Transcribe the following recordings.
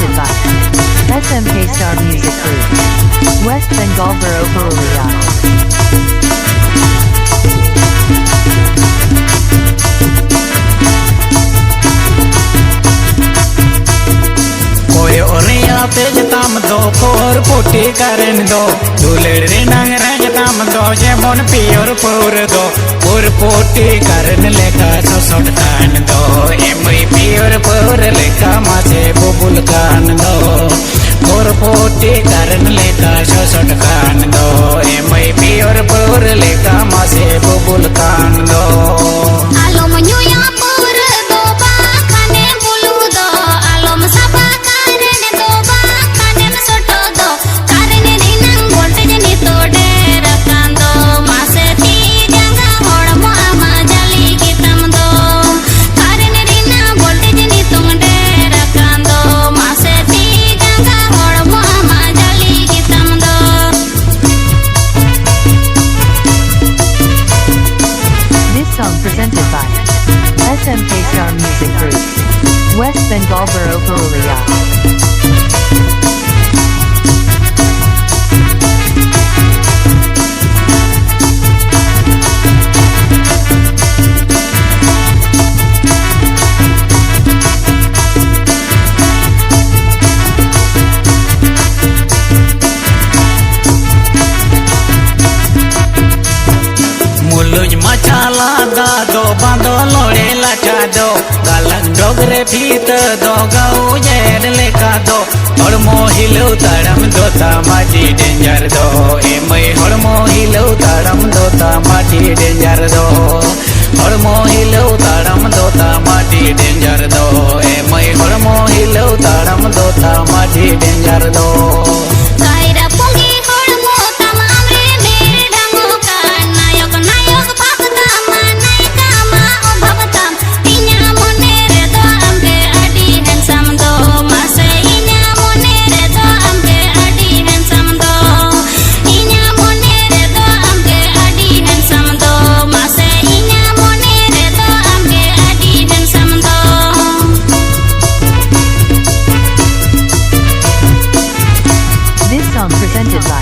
presented by SMK Star Music Group, West Bengal Borough Purulia. तेज ताम दो four पोटी करन दो दुलेड़ रे नंग रंग ताम दो जेमन पियोर पोर दो पोर पोटी करन लेका सोसोट कान दो एमई पियोर पोर लेका मासे बुबुल कान दो पोर पोटी करन लेका सोसोट कान दो एमई पियोर पोर लेका मासे बुबुल कान दो आलो मनुया पोर दो बा खाने बुलु दो आलो Masaba presented by SMK Star Music Group, West Bengal Borough Purulia. मचाला दा दो बांधो लोड़े लटा दो गालन डोगरे फीत दो गाऊ जेर लेका दो और मोहिलो ताड़म दो माटी डेंजर दो एमई और मोहिलो ताड़म दो माटी डेंजर दो और मोहिलो ताड़म दो माटी डेंजर दो एमई और मोहिलो ताड़म दो माटी डेंजर दो कायरा पोंगी होड़ मो तमाम रे मेरे ढंगो का नायक नायक presented by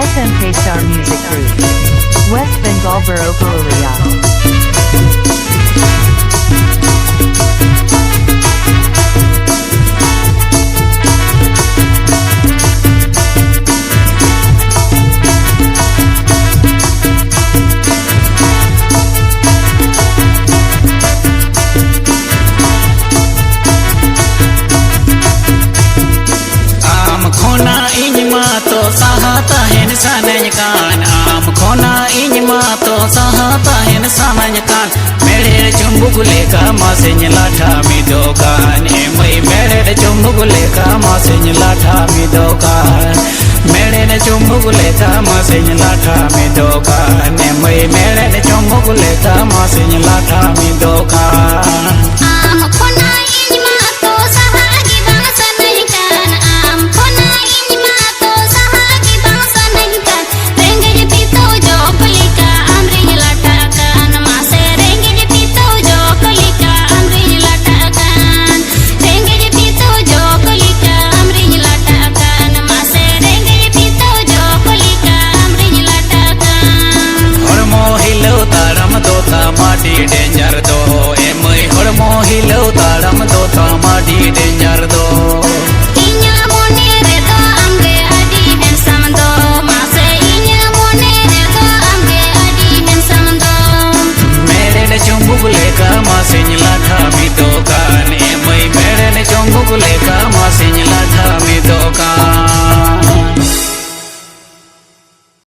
SMK Star Music Group, West Bengal Borough Purulia. सहाता हेन सानय कान आम खोना इनमा तो सहाता हेन सानय कान मेरे चुम्बुक लेका मासेन लाठा मी दोकान एमई मेरे चुम्बुक लेका मासेन लाठा मी दोकान मेरे चुम्बुक लेका मासेन लाठा मी दोकान एमई मेरे चुम्बुक लेका मासेन लाठा मी दोकान